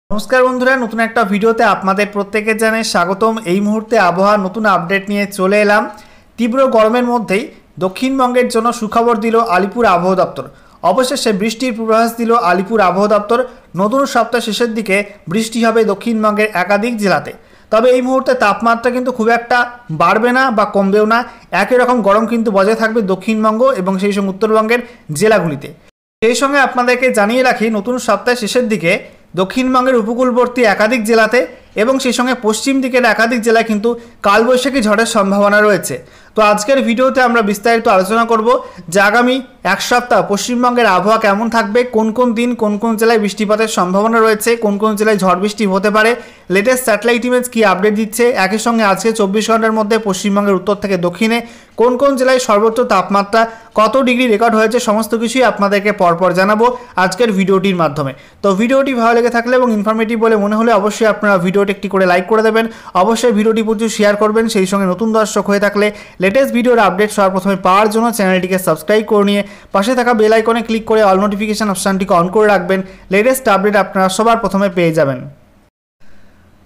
नमस्कार बंधुरा नतून एक भिडियोते आपनादेर प्रत्येके जानाई स्वागतम। এই মুহূর্তে আবহাওয়া নতুন আপডেট নিয়ে চলে এলাম। তীব্র গরমের মধ্যেই দক্ষিণবঙ্গের জন্য সুখবর দিল আলিপুর আবহাওয়া দপ্তর। অবশেষে বৃষ্টির পূর্বাভাস দিল আলিপুর আবহাওয়া দপ্তর। নতুন সপ্তাহ শেষের দিকে বৃষ্টি হবে দক্ষিণবঙ্গের একাধিক জেলাতে। তবে এই মুহূর্তে তাপমাত্রা কিন্তু খুব একটা বাড়বে না বা কমবেও না, একই রকম গরম কিন্তু বজায় থাকবে দক্ষিণবঙ্গ এবং সেই সঙ্গে উত্তরবঙ্গের জেলাগুলিতে। সেই সঙ্গে আপনাদেরকে জানিয়ে রাখি নতুন সপ্তাহের শেষের দিকে দক্ষিণবঙ্গের উপকূলবর্তী একাধিক জেলাতে এবং সেই সঙ্গে পশ্চিম দিকের একাধিক জেলায় কিন্তু কালবৈশাখী ঝড়ের সম্ভাবনা রয়েছে। তো আজকের ভিডিওতে আমরা বিস্তারিত আলোচনা করব যে আগামী এক সপ্তাহ পশ্চিমবঙ্গের আবহাওয়া কেমন থাকবে, কোন কোন দিন কোন কোন জেলায় বৃষ্টিপাতের সম্ভাবনা রয়েছে, কোন কোন জেলায় ঝড় বৃষ্টি হতে পারে, লেটেস্ট স্যাটেলাইট ইমেজ কী আপডেট দিচ্ছে, একই সঙ্গে আজকে 24 ঘন্টার মধ্যে পশ্চিমবঙ্গের উত্তর থেকে দক্ষিণে কোন কোন জেলায় সর্বোচ্চ তাপমাত্রা কত ডিগ্রি রেকর্ড হয়েছে, সমস্ত কিছুই আপনাদেরকে পরপর জানাবো আজকের ভিডিওটির মাধ্যমে। তো ভিডিওটি ভালো লেগে থাকলে এবং ইনফরমেটিভ বলে মনে হলে অবশ্যই আপনারা ভিডিওটি একটি করে লাইক করে দেবেন, অবশ্যই ভিডিওটি প্রচুর শেয়ার করবেন। সেই সঙ্গে নতুন দর্শক হয়ে থাকলে লেটেস্ট ভিডিওর আপডেট সবার প্রথমে পাওয়ার জন্য চ্যানেলটিকে সাবস্ক্রাইব করে নিয়ে পাশে থাকা বেল আইকনে ক্লিক করে অল নোটিফিকেশন অপশানটিকে অন করে রাখবেন। লেটেস্ট আপডেট আপনারা সবার প্রথমে পেয়ে যাবেন।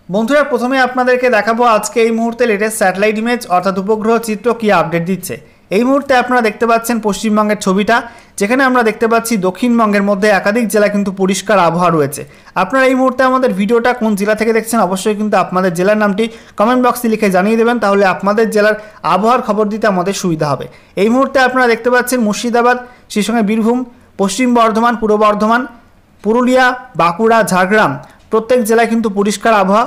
বন্ধুরা, প্রথমে আপনাদেরকে দেখাবো আজকে এই মুহূর্তে লেটেস্ট স্যাটেলাইট ইমেজ অর্থাৎ উপগ্রহ চিত্র কী আপডেট দিচ্ছে। এই মুহূর্তে আপনারা দেখতে পাচ্ছেন পশ্চিমবঙ্গের ছবিটা, যেখানে আমরা দেখতে পাচ্ছি দক্ষিণবঙ্গের মধ্যে একাধিক জেলা কিন্তু পরিষ্কার আবহাওয়া রয়েছে। আপনারা এই মুহূর্তে আমাদের ভিডিওটা কোন জেলা থেকে দেখছেন অবশ্যই কিন্তু আপনাদের জেলার নামটি কমেন্ট বক্সে লিখে জানিয়ে দেবেন, তাহলে আপনাদের জেলার আবহাওয়ার খবর দিতে আমাদের সুবিধা হবে। এই মুহূর্তে আপনারা দেখতে পাচ্ছেন মুর্শিদাবাদ, সেই সঙ্গে বীরভূম, পশ্চিম বর্ধমান, পূর্ব বর্ধমান, পুরুলিয়া, বাঁকুড়া, ঝাড়গ্রাম প্রত্যেক জেলায় কিন্তু পরিষ্কার আবহাওয়া।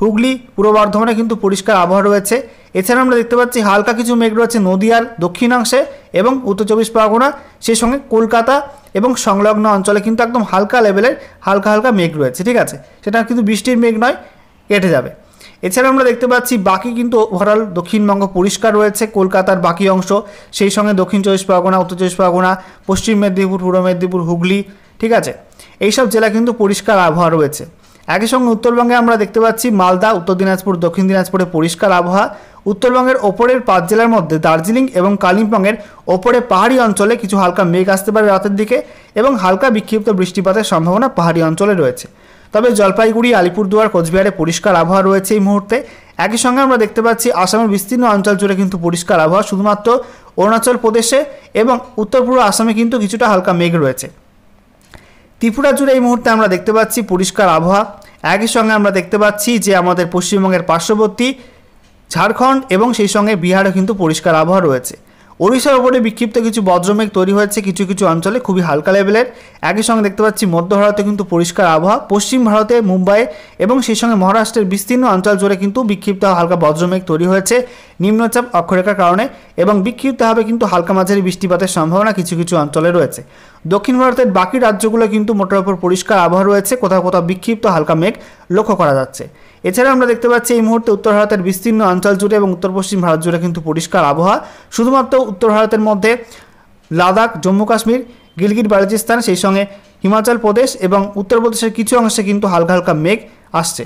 হুগলি, পূর্ব বর্ধমানে কিন্তু পরিষ্কার আবহাওয়া রয়েছে। এছাড়া আমরা দেখতে পাচ্ছি হালকা কিছু মেঘ রয়েছে নদিয়ার দক্ষিণাংশে এবং উত্তর 24 পরগনা, সেই সঙ্গে কলকাতা এবং সংলগ্ন অঞ্চলে কিন্তু একদম হালকা লেভেলের হালকা মেঘ রয়েছে। ঠিক আছে, সেটা কিন্তু বৃষ্টির মেঘ নয়, কেটে যাবে। এছাড়া আমরা দেখতে পাচ্ছি বাকি কিন্তু ওভারঅল দক্ষিণবঙ্গ পরিষ্কার রয়েছে, কলকাতার বাকি অংশ, সেই সঙ্গে দক্ষিণ 24 পরগনা, উত্তর 24 পরগনা, পশ্চিম মেদিনীপুর, পূর্ব মেদিনীপুর, হুগলি, ঠিক আছে, এইসব জেলা কিন্তু পরিষ্কার আবহাওয়া রয়েছে। একই সঙ্গে উত্তরবঙ্গে আমরা দেখতে পাচ্ছি মালদা, উত্তর দিনাজপুর, দক্ষিণ দিনাজপুরে পরিষ্কার আবহাওয়া। উত্তরবঙ্গের ওপরের 5 জেলার মধ্যে দার্জিলিং এবং কালিম্পংয়ের ওপরে পাহাড়ি অঞ্চলে কিছু হালকা মেঘ আসতে পারে রাতের দিকে এবং হালকা বিক্ষিপ্ত বৃষ্টিপাতের সম্ভাবনা পাহাড়ি অঞ্চলে রয়েছে। তবে জলপাইগুড়ি, আলিপুরদুয়ার, কোচবিহারে পরিষ্কার আবহাওয়া রয়েছে এই মুহূর্তে। একই সঙ্গে আমরা দেখতে পাচ্ছি আসামের বিস্তীর্ণ অঞ্চল জুড়ে কিন্তু পরিষ্কার আবহাওয়া, শুধুমাত্র অরুণাচল প্রদেশে এবং উত্তর পূর্ব আসামে কিন্তু কিছুটা হালকা মেঘ রয়েছে। ত্রিপুরা জুড়ে এই মুহূর্তে আমরা দেখতে পাচ্ছি পরিষ্কার আবহাওয়া। একই সঙ্গে আমরা দেখতে পাচ্ছি যে আমাদের পশ্চিমবঙ্গের পার্শ্ববর্তী ঝাড়খণ্ড এবং সেই সঙ্গে বিহারে কিন্তু পরিষ্কার আবহাওয়া রয়েছে। ওড়িশার ওপরে বিক্ষিপ্ত কিছু বজ্রমেঘ তৈরি হয়েছে কিছু কিছু অঞ্চলে, খুবই হালকা লেভেলের। একই সঙ্গে দেখতে পাচ্ছি মধ্য ভারতে কিন্তু পরিষ্কার আবহাওয়া। পশ্চিম ভারতে মুম্বাই এবং সেই সঙ্গে মহারাষ্ট্রের বিস্তীর্ণ অঞ্চল জুড়ে কিন্তু বিক্ষিপ্ত হালকা বজ্রমেঘ তৈরি হয়েছে নিম্নচাপ অক্ষরেখার কারণে এবং বিক্ষিপ্তভাবে কিন্তু হালকা মাঝারি বৃষ্টিপাতের সম্ভাবনা কিছু কিছু অঞ্চলে রয়েছে। দক্ষিণ ভারতের বাকি রাজ্যগুলো কিন্তু মোটের ওপর পরিষ্কার আবহাওয়া রয়েছে, কোথাও কোথাও বিক্ষিপ্ত হালকা মেঘ লক্ষ্য করা যাচ্ছে। এছাড়া আমরা দেখতে পাচ্ছি এই মুহূর্তে উত্তর ভারতের বিস্তীর্ণ অঞ্চল জুড়ে এবং উত্তর পশ্চিম ভারত জুড়ে কিন্তু পরিষ্কার আবহাওয়া। শুধুমাত্র উত্তর ভারতের মধ্যে লাদাখ, জম্মু কাশ্মীর, গিলগিট বালুচিস্তান, সেই সঙ্গে হিমাচল প্রদেশ এবং উত্তরপ্রদেশের কিছু অংশে কিন্তু হালকা মেঘ আসছে।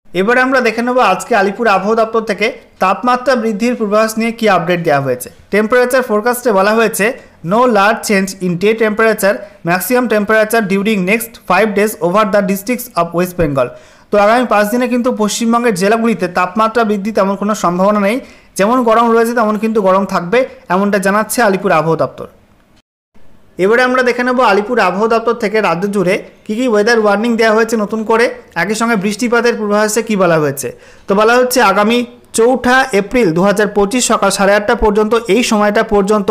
এবারে আমরা দেখে নেব আজকে আলিপুর আবহাওয়া দপ্তর থেকে তাপমাত্রা বৃদ্ধির পূর্বাভাস নিয়ে কী আপডেট দেওয়া হয়েছে। টেম্পারেচার ফোরকাস্টে বলা হয়েছে no large change in day temperature, maximum temperature during next 5 days over the districts of West Bengal. তো আগামী 5 দিনে কিন্তু পশ্চিমবঙ্গের জেলাগুলিতে তাপমাত্রা বৃদ্ধি তেমন কোনো সম্ভাবনা নেই, যেমন গরম রয়েছে তেমন কিন্তু গরম থাকবে, এমনটা জানাচ্ছে আলিপুর আবহাওয়া দপ্তর। এবারে আমরা দেখে নেব আলিপুর আবহাওয়া দপ্তর থেকে রাজ্য জুড়ে কী কী ওয়েদার ওয়ার্নিং দেওয়া হয়েছে নতুন করে, একই সঙ্গে বৃষ্টিপাতের পূর্বাভাসে কী বলা হয়েছে। তো বলা হচ্ছে আগামী 4 এপ্রিল 2025 সকাল 8:30 পর্যন্ত, এই সময়টা পর্যন্ত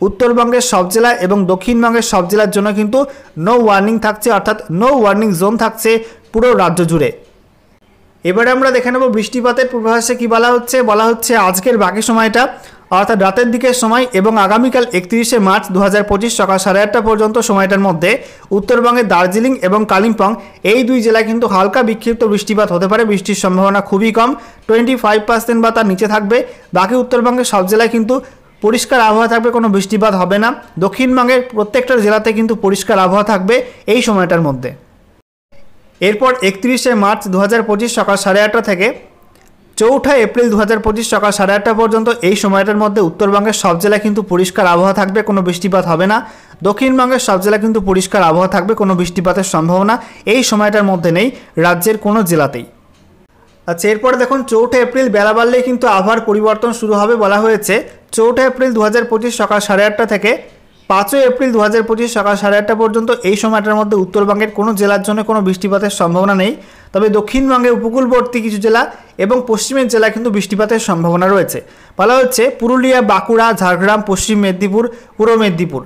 উত্তরবঙ্গের সব জেলা এবং দক্ষিণবঙ্গের সব জেলার জন্য কিন্তু নো ওয়ার্নিং থাকছে, অর্থাৎ নো ওয়ার্নিং জোন থাকছে পুরো রাজ্য জুড়ে। এবারে আমরা দেখে নেব বৃষ্টিপাতের পূর্বাভাসে কী বলা হচ্ছে আজকের বাকি সময়টা অর্থাৎ রাতের দিকের সময় এবং আগামীকাল 31 মার্চ 2025 সকাল 8:30 পর্যন্ত সময়টার মধ্যে উত্তরবঙ্গের দার্জিলিং এবং কালিম্পং এই দুই জেলায় কিন্তু হালকা বিক্ষিপ্ত বৃষ্টিপাত হতে পারে, বৃষ্টির সম্ভাবনা খুবই কম, 25% বা তার নিচে থাকবে। বাকি উত্তরবঙ্গের সব জেলায় কিন্তু পরিষ্কার আবহাওয়া থাকবে, কোনো বৃষ্টিপাত হবে না। দক্ষিণবঙ্গের প্রত্যেকটা জেলাতে কিন্তু পরিষ্কার আবহাওয়া থাকবে এই সময়টার মধ্যে। এরপর 31 মার্চ 2025 সকাল 8:30 থেকে 4 এপ্রিল 2025 সকাল 8:30 পর্যন্ত এই সময়টার মধ্যে উত্তরবঙ্গের সব জেলায় কিন্তু পরিষ্কার আবহাওয়া থাকবে, কোনো বৃষ্টিপাত হবে না। দক্ষিণবঙ্গের সব জেলায় কিন্তু পরিষ্কার আবহাওয়া থাকবে, কোনো বৃষ্টিপাতের সম্ভাবনা এই সময়টার মধ্যে নেই রাজ্যের কোনো জেলাতেই। আচ্ছা, এরপরে দেখুন 4 এপ্রিল বেলা বাড়লেই কিন্তু আবহাওয়ার পরিবর্তন শুরু হবে। বলা হয়েছে 4 এপ্রিল 2025 সকাল 8:30 থেকে 5 এপ্রিল 2025 সকাল 8:30 পর্যন্ত এই সময়টার মধ্যে উত্তরবঙ্গের কোনো জেলার জন্য কোনো বৃষ্টিপাতের সম্ভাবনা নেই। তবে দক্ষিণবঙ্গের উপকূলবর্তী কিছু জেলা এবং পশ্চিমের জেলায় কিন্তু বৃষ্টিপাতের সম্ভাবনা রয়েছে। বলা হচ্ছে পুরুলিয়া, বাঁকুড়া, ঝাড়গ্রাম, পশ্চিম মেদিনীপুর, পূর্ব মেদিনীপুর,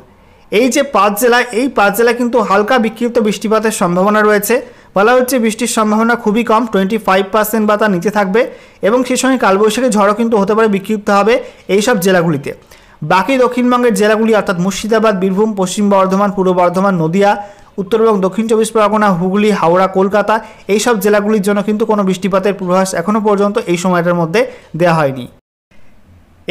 এই যে 5 জেলা, এই 5 জেলা কিন্তু হালকা বিক্ষিপ্ত বৃষ্টিপাতের সম্ভাবনা রয়েছে। বলা হচ্ছে বৃষ্টির সম্ভাবনা খুবই কম, 25% বা তার নিচে থাকবে এবং সেই সঙ্গে কালবৈশাখী ঝড়ও কিন্তু হতে পারে, বিক্ষিপ্ত হবে এই সব জেলাগুলিতে। বাকি দক্ষিণবঙ্গের জেলাগুলি অর্থাৎ মুর্শিদাবাদ, বীরভূম, পশ্চিম বর্ধমান, পূর্ব বর্ধমান, নদিয়া, উত্তর এবং দক্ষিণ 24 পরগনা, হুগলি, হাওড়া, কলকাতা, এই সব জেলাগুলির জন্য কিন্তু কোনো বৃষ্টিপাতের পূর্বাভাস এখনও পর্যন্ত এই সময়টার মধ্যে দেওয়া হয়নি।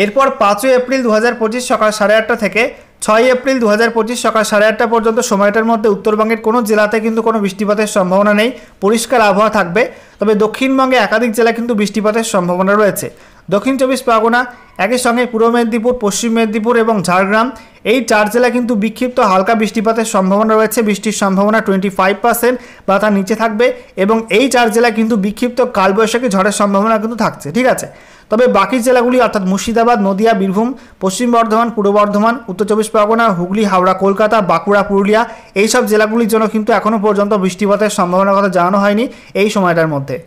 এরপর 5 এপ্রিল 2025 সকাল 8:30 থেকে 6 এপ্রিল 2025 সকাল 8:30 পর্যন্ত সময়টার মধ্যে উত্তরবঙ্গের কোনো জেলাতে কিন্তু কোনো বৃষ্টিপাতের সম্ভাবনা নেই, পরিষ্কার আবহাওয়া থাকবে। তবে দক্ষিণবঙ্গে একাধিক জেলায় কিন্তু বৃষ্টিপাতের সম্ভাবনা রয়েছে। দক্ষিণ 24 পরগনা, একই সঙ্গে পূর্ব মেদিনীপুর, পশ্চিম মেদিনীপুর এবং ঝাড়গ্রাম, এই 4 জেলায় কিন্তু বিক্ষিপ্ত হালকা বৃষ্টিপাতের সম্ভাবনা রয়েছে। বৃষ্টির সম্ভাবনা 25% বা তার নিচে থাকবে এবং এই 4 জেলায় কিন্তু বিক্ষিপ্ত কালবৈশাখী ঝড়ের সম্ভাবনা কিন্তু থাকছে। ঠিক আছে, তবে বাকি জেলাগুলি অর্থাৎ মুর্শিদাবাদ, নদিয়া, বীরভূম, পশ্চিম বর্ধমান, পূর্ব বর্ধমান, উত্তর 24 পরগনা, হুগলি, হাওড়া, কলকাতা, বাঁকুড়া, পুরুলিয়া, এই সব জেলাগুলির জন্য কিন্তু এখনও পর্যন্ত বৃষ্টিপাতের সম্ভাবনার কথা জানানো হয়নি এই সময়টার মধ্যে।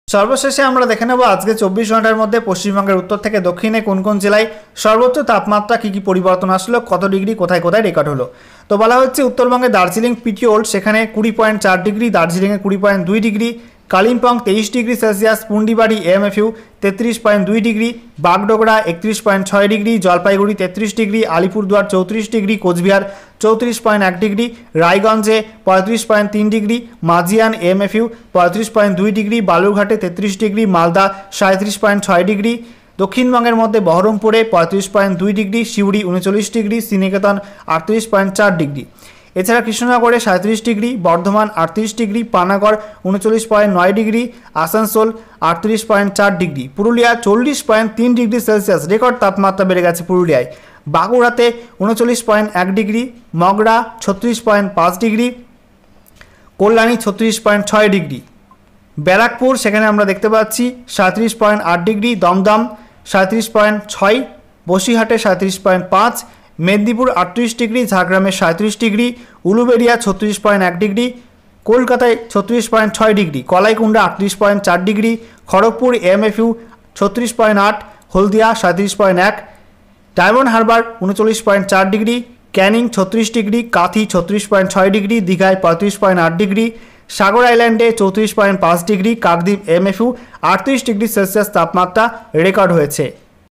সর্বশেষে আমরা দেখে নেব আজকে 24 ঘন্টার মধ্যে পশ্চিমবঙ্গের উত্তর থেকে দক্ষিণে কোন কোন জেলায় সর্বোচ্চ তাপমাত্রা কী কী পরিবর্তন আসলো, কত ডিগ্রি কোথায় কোথায় রেকর্ড হলো। তো বলা হচ্ছে উত্তরবঙ্গে দার্জিলিং পিটিওল সেখানে 20.4 ডিগ্রি, দার্জিলিংয়ে 20.2 ডিগ্রি, Kalimpong 23 degree Celsius, Pundibari AMFU 33.2 degree, Bagdogra 31.6 degree, Jalpaiguri 33 degree, Alipurduar 34 degree, Cooch 34.1 degree, রায়গঞ্জে 35.3 ডিগ্রি, মাজিয়ান এএমএফইউ 35.2 ডিগ্রি, বালুরঘাটে 33 ডিগ্রি, মালদা 37.6 ডিগ্রি, দক্ষিণবঙ্গের মধ্যে বহরমপুরে 35.2 degree, Suri 39 degree, Sriniketan 38.4 degree. এছাড়া কৃষ্ণনগরে 37 degree, Bardhaman 38 degree, Panagarh 39.9 degree, Asansol 38.4 degree, Purulia 40.3 degree Celsius, record তাপমাত্রা বেড়ে গেছে পুরুলিয়ায়। বাঁকুড়াতে 39.1 degree, Magra 36.5 degree, Kalyani 36.6 degree, Barrackpore সেখানে আমরা দেখতে পাচ্ছি 37.8 ডিগ্রি, দমদম 37.6, বসিরহাটে 37.5, মেদিনীপুর 38 ডিগ্রি, ঝাড়গ্রামে 37 ডিগ্রি, উলুবেড়িয়া 36.1 ডিগ্রি, কলকাতায় 36.6 degree, Kalaikunda 38.4 degree, Kharagpur AMFU 36.8, Haldia 37.1, Diamond Harbour 39.4 degree, Canning 36 degree, Kanthi 36.6 degree, দীঘায় 35.8 ডিগ্রি, সাগর আইল্যান্ডে 34.5 degree, Kakdwip AMFU 38 degree Celsius তাপমাত্রা রেকর্ড হয়েছে।